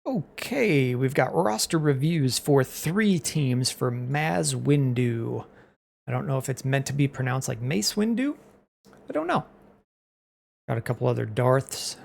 Okay, we've got roster reviews for 3 teams for MazzWindu. I don't know if it's meant to be pronounced like MaceWindu. I don't know. Got a couple other Darths.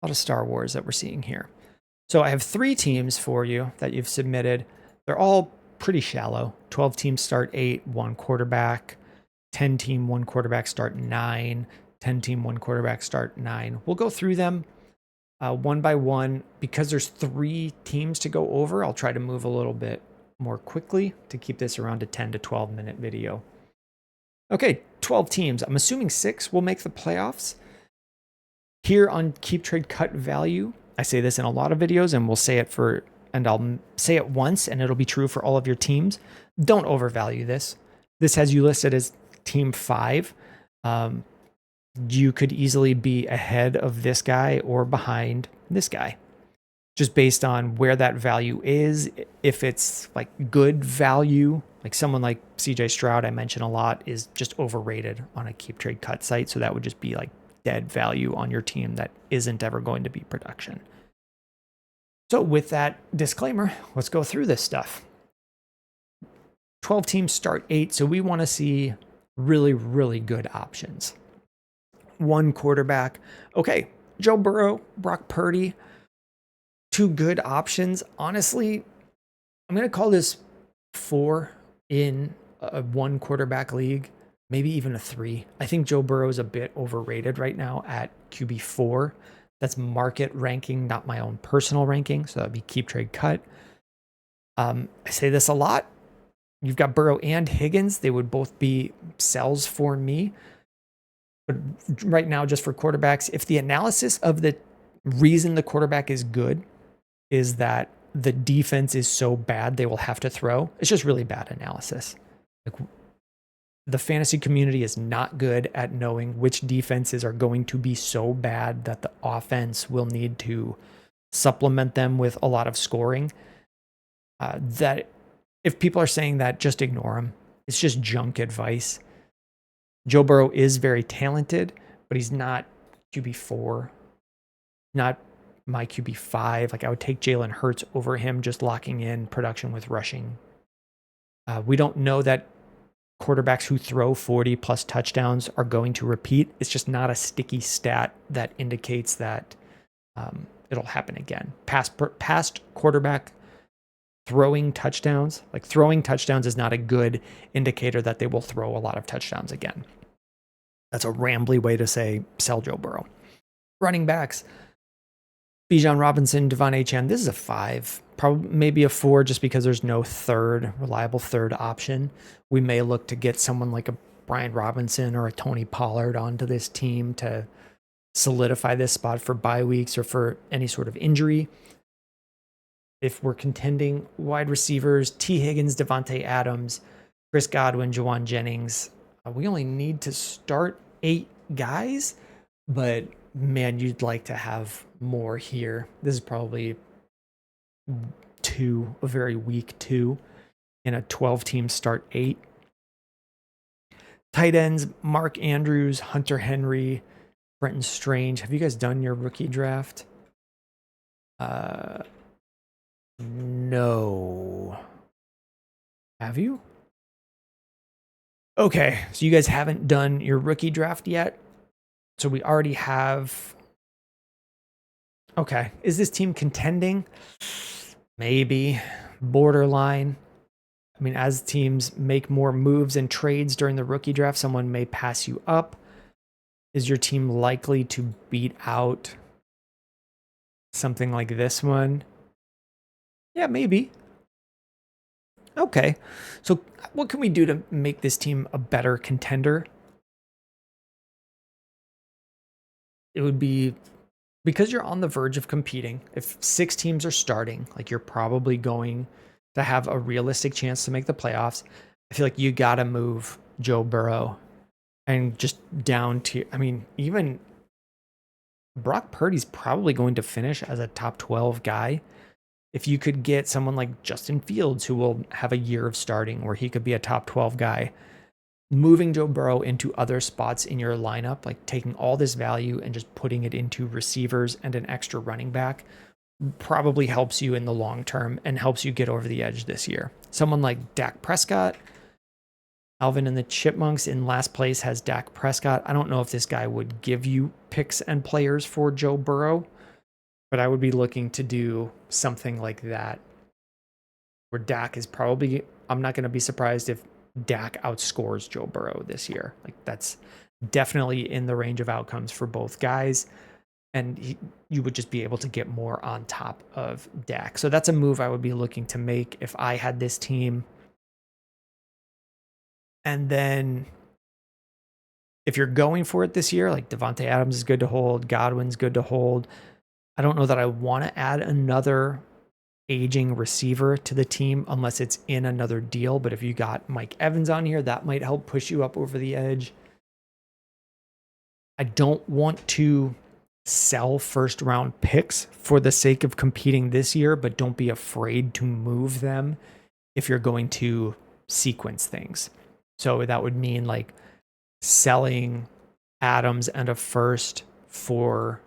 A lot of Star Wars that we're seeing here. So I have 3 teams for you that you've submitted. They're all pretty shallow. 12 teams start 8, 1 quarterback. 10 team, 1 quarterback start 9. 10 team, 1 quarterback start 9. We'll go through them one by one. Because there's 3 teams to go over, I'll try to move a little bit more quickly to keep this around a 10 to 12 minute video. Okay, 12 teams. I'm assuming 6 will make the playoffs. Here on Keep Trade Cut Value, I say this in a lot of videos, and I'll say it once, and it'll be true for all of your teams. Don't overvalue this. This has you listed as team 5. You could easily be ahead of this guy or behind this guy, just based on where that value is. If it's like good value, like someone like CJ Stroud, I mention a lot, is just overrated on a Keep Trade Cut site. So that would just be like dead value on your team that isn't ever going to be production. So with that disclaimer, let's go through this stuff. 12 teams start 8, so we want to see really, really good options. 1 quarterback. Okay, Joe Burrow, Brock Purdy, 2 good options. Honestly, I'm going to call this 4 in a 1 quarterback league, maybe even a 3. I think Joe Burrow is a bit overrated right now at QB4. That's market ranking, not my own personal ranking. So that'd be Keep Trade Cut. I say this a lot. You've got Burrow and Higgins. They would both be sells for me. But right now, just for quarterbacks, if the analysis of the reason the quarterback is good is that the defense is so bad they will have to throw, it's just really bad analysis. Like, the fantasy community is not good at knowing which defenses are going to be so bad that the offense will need to supplement them with a lot of scoring. That if people are saying that, just ignore them. It's just junk advice. Joe Burrow is very talented, but he's not QB4, not my QB5. Like, I would take Jalen Hurts over him, just locking in production with rushing. We don't know that quarterbacks who throw 40 plus touchdowns are going to repeat. It's just not a sticky stat that indicates that it'll happen again. Past quarterback throwing touchdowns is not a good indicator that they will throw a lot of touchdowns again. That's a rambly way to say sell Joe Burrow. Running backs, Bijan Robinson, Devon Achane. This is a 5, probably maybe a 4, just because there's no reliable third option. We may look to get someone like a Brian Robinson or a Tony Pollard onto this team to solidify this spot for bye weeks or for any sort of injury. If we're contending wide receivers, T. Higgins, Devontae Adams, Chris Godwin, Juwan Jennings. We only need to start 8 guys, but man, you'd like to have more here. This is probably 2, a very weak 2 in a 12-team start 8. Tight ends, Mark Andrews, Hunter Henry, Brenton Strange. Have you guys done your rookie draft? No. Have you? Okay, so you guys haven't done your rookie draft yet. So we already have. Okay, is this team contending? Maybe. Borderline. I mean, as teams make more moves and trades during the rookie draft, someone may pass you up. Is your team likely to beat out something like this one? Yeah, maybe. Okay, so what can we do to make this team a better contender? It would be, because you're on the verge of competing, if 6 teams are starting, like, you're probably going to have a realistic chance to make the playoffs. I feel like you got to move Joe Burrow and just down to, I mean, even Brock Purdy's probably going to finish as a top 12 guy. If you could get someone like Justin Fields, who will have a year of starting where he could be a top 12 guy, moving Joe Burrow into other spots in your lineup, like taking all this value and just putting it into receivers and an extra running back, probably helps you in the long term and helps you get over the edge this year. Someone like Dak Prescott, Alvin and the Chipmunks in last place has Dak Prescott. I don't know if this guy would give you picks and players for Joe Burrow, but I would be looking to do something like that where Dak is probably, I'm not going to be surprised if Dak outscores Joe Burrow this year. Like that's definitely in the range of outcomes for both guys. And you would just be able to get more on top of Dak. So that's a move I would be looking to make if I had this team. And then if you're going for it this year, like Devontae Adams is good to hold, Godwin's good to hold. I don't know that I want to add another aging receiver to the team unless it's in another deal. But if you got Mike Evans on here, that might help push you up over the edge. I don't want to sell first round picks for the sake of competing this year, but don't be afraid to move them if you're going to sequence things. So that would mean like selling Adams and a first for,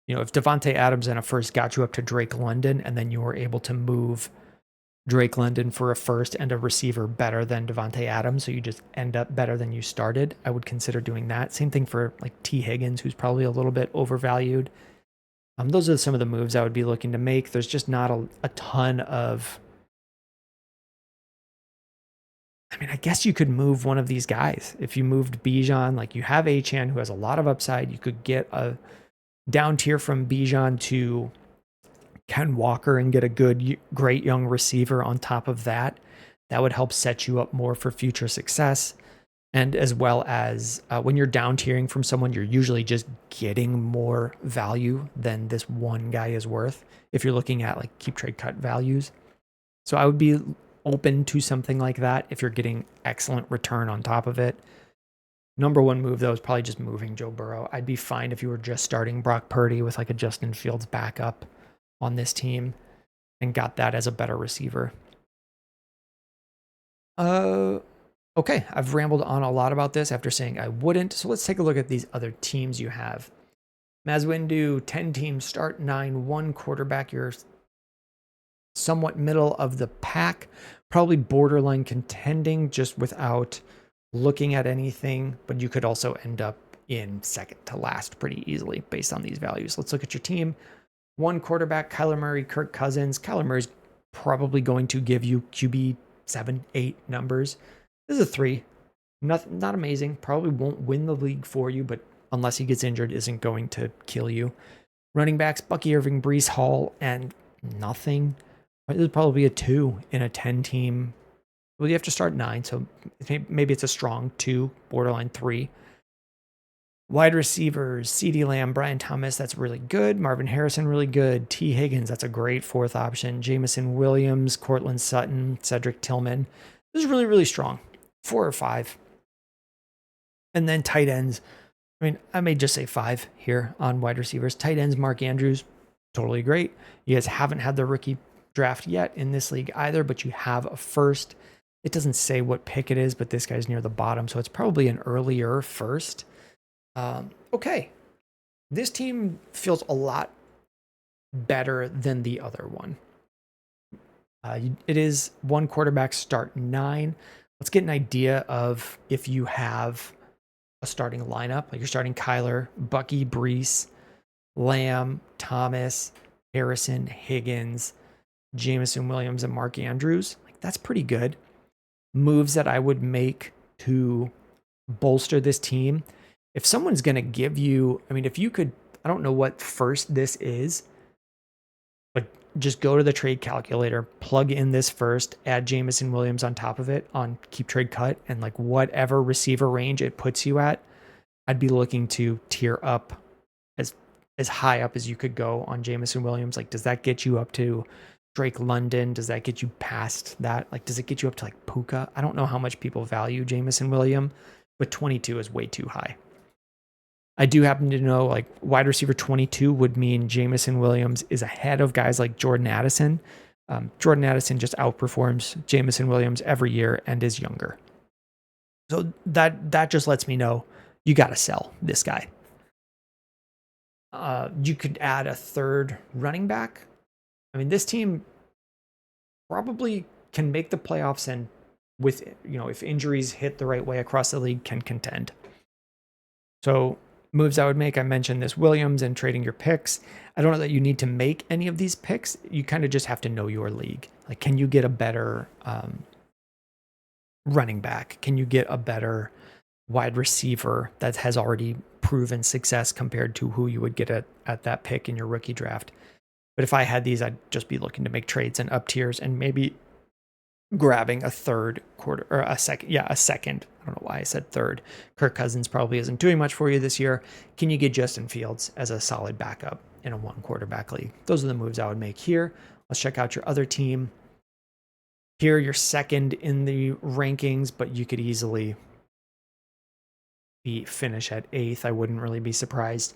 you know, if Devontae Adams and a first got you up to Drake London and then you were able to move Drake London for a first and a receiver better than Devontae Adams, so you just end up better than you started, I would consider doing that. Same thing for like T. Higgins, who's probably a little bit overvalued. Those are some of the moves I would be looking to make. There's just not a ton of... I mean, I guess you could move one of these guys. If you moved Bijan, like you have Achane, who has a lot of upside. You could get a down tier from Bijan to Ken Walker and get a great young receiver on top of that. That would help set you up more for future success. And as well as when you're down tiering from someone, you're usually just getting more value than this one guy is worth if you're looking at like keep trade cut values. So I would be open to something like that if you're getting excellent return on top of it. Number one move, though, is probably just moving Joe Burrow. I'd be fine if you were just starting Brock Purdy with like a Justin Fields backup on this team and got that as a better receiver. Okay, I've rambled on a lot about this after saying I wouldn't. So let's take a look at these other teams you have. MazzWindu, 10 teams, start 9, 1 quarterback. You're somewhat middle of the pack, probably borderline contending just without looking at anything, but you could also end up in second to last pretty easily based on these values. Let's look at your team. 1 quarterback, Kyler Murray, Kirk Cousins. Kyler Murray's probably going to give you QB 7, 8 numbers. This is a 3. Not amazing. Probably won't win the league for you, but unless he gets injured, isn't going to kill you. Running backs, Bucky Irving, Breece Hall, and nothing. This is probably a 2 in a 10 team. Well, you have to start 9, so maybe it's a strong 2, borderline 3. Wide receivers, CeeDee Lamb, Brian Thomas, that's really good. Marvin Harrison, really good. T. Higgins, that's a great 4th option. Jamison Williams, Cortland Sutton, Cedric Tillman. This is really, really strong. 4 or 5. And then tight ends. I mean, I may just say 5 here on wide receivers. Tight ends, Mark Andrews, totally great. You guys haven't had the rookie draft yet in this league either, but you have a first. It doesn't say what pick it is, but this guy's near the bottom, so it's probably an earlier first. Okay. This team feels a lot better than the other one. It is 1 quarterback, start 9. Let's get an idea of if you have a starting lineup. Like you're starting Kyler, Bucky, Breece, Lamb, Thomas, Harrison, Higgins, Jamison Williams, and Mark Andrews. Like that's pretty good. Moves that I would make to bolster this team. If someone's going to give you, I mean, if you could, I don't know what first this is, but just go to the trade calculator, plug in this first, add Jamison Williams on top of it on keep trade cut, and like whatever receiver range it puts you at, I'd be looking to tier up as high up as you could go on Jamison Williams. Like, does that get you up to Drake London? Does that get you past that? Like, does it get you up to like Puka? I don't know how much people value Jamison Williams, but 22 is way too high. I do happen to know like wide receiver 22 would mean Jamison Williams is ahead of guys like Jordan Addison. Jordan Addison just outperforms Jamison Williams every year and is younger. So that just lets me know you got to sell this guy. You could add a third running back. I mean, this team probably can make the playoffs and with, if injuries hit the right way across the league, can contend. So moves I would make, I mentioned this Williams and trading your picks. I don't know that you need to make any of these picks. You kind of just have to know your league. Like, can you get a better running back? Can you get a better wide receiver that has already proven success compared to who you would get at that pick in your rookie draft? But if I had these, I'd just be looking to make trades and up tiers and maybe grabbing a third quarter or a second. Yeah, a second. I don't know why I said third. Kirk Cousins probably isn't doing much for you this year. Can you get Justin Fields as a solid backup in a one quarterback league? Those are the moves I would make here. Let's check out your other team. Here, you're second in the rankings, but you could easily finish at 8th. I wouldn't really be surprised.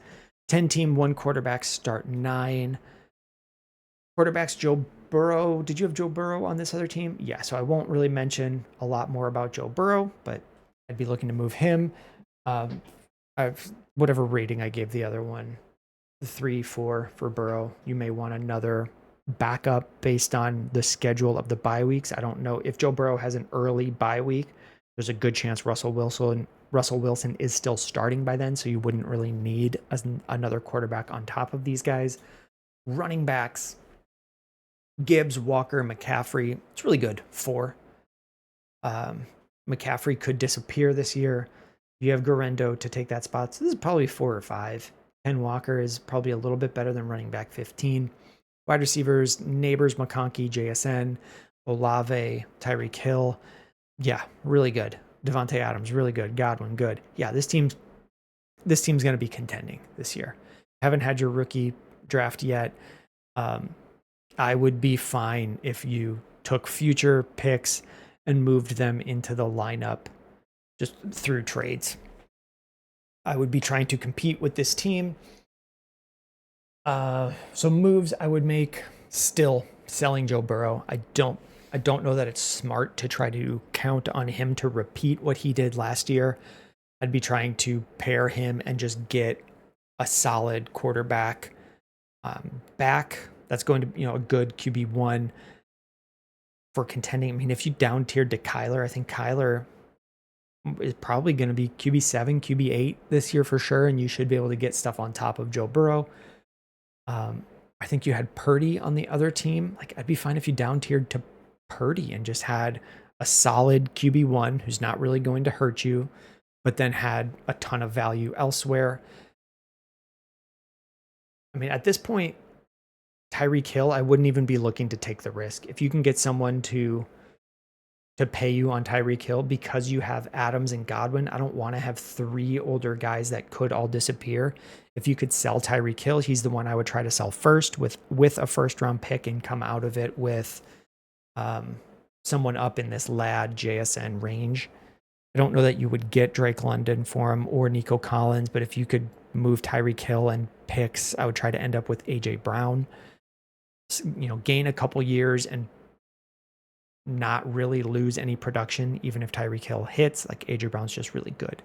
10 team, 1 quarterback, start 9. Quarterbacks, Joe Burrow. Did you have Joe Burrow on this other team? Yeah, so I won't really mention a lot more about Joe Burrow, but I'd be looking to move him. I've whatever rating I gave the other one, 3, 4 for Burrow. You may want another backup based on the schedule of the bye weeks. I don't know if Joe Burrow has an early bye week. There's a good chance Russell Wilson is still starting by then, so you wouldn't really need another quarterback on top of these guys. Running backs, Gibbs, Walker, McCaffrey. It's really good. 4. McCaffrey could disappear this year. You have Garendo to take that spot. So this is probably 4 or 5. Ken Walker is probably a little bit better than running back 15. Wide receivers, Neighbors, McConkey, JSN, Olave, Tyreek Hill. Yeah, really good. Devontae Adams, really good. Godwin, good. Yeah, this team's going to be contending this year. Haven't had your rookie draft yet. I would be fine if you took future picks and moved them into the lineup just through trades. I would be trying to compete with this team. So moves I would make, still selling Joe Burrow. I don't know that it's smart to try to count on him to repeat what he did last year. I'd be trying to pair him and just get a solid quarterback back. That's going to be, a good QB1 for contending. I mean, if you down tiered to Kyler, I think Kyler is probably going to be QB7, QB8 this year for sure, and you should be able to get stuff on top of Joe Burrow. I think you had Purdy on the other team. Like, I'd be fine if you down tiered to Purdy and just had a solid QB1 who's not really going to hurt you, but then had a ton of value elsewhere. I mean, at this point, Tyreek Hill, I wouldn't even be looking to take the risk. If you can get someone to pay you on Tyreek Hill because you have Adams and Godwin, I don't want to have 3 older guys that could all disappear. If you could sell Tyreek Hill, he's the one I would try to sell first with a first round pick and come out of it with someone up in this lad JSN range. I don't know that you would get Drake London for him or Nico Collins, but if you could move Tyreek Hill and picks, I would try to end up with AJ Brown. Gain a couple years and not really lose any production, even if Tyreek Hill hits. Like, AJ Brown's just really good.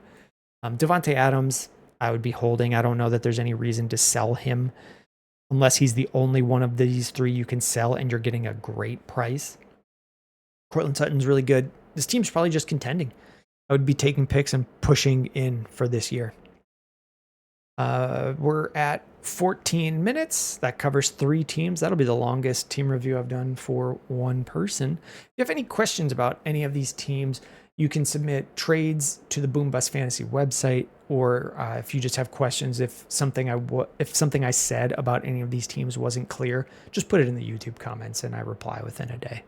Devontae Adams, I would be holding. I don't know that there's any reason to sell him unless he's the only one of these 3 you can sell and you're getting a great price. Cortland Sutton's really good. This team's probably just contending. I would be taking picks and pushing in for this year. We're at 14 minutes. That covers 3 teams. That'll be the longest team review I've done for one person. If you have any questions about any of these teams, you can submit trades to the Boom Bust Fantasy website, or if you just have questions, if something I said about any of these teams wasn't clear, just put it in the YouTube comments and I reply within a day.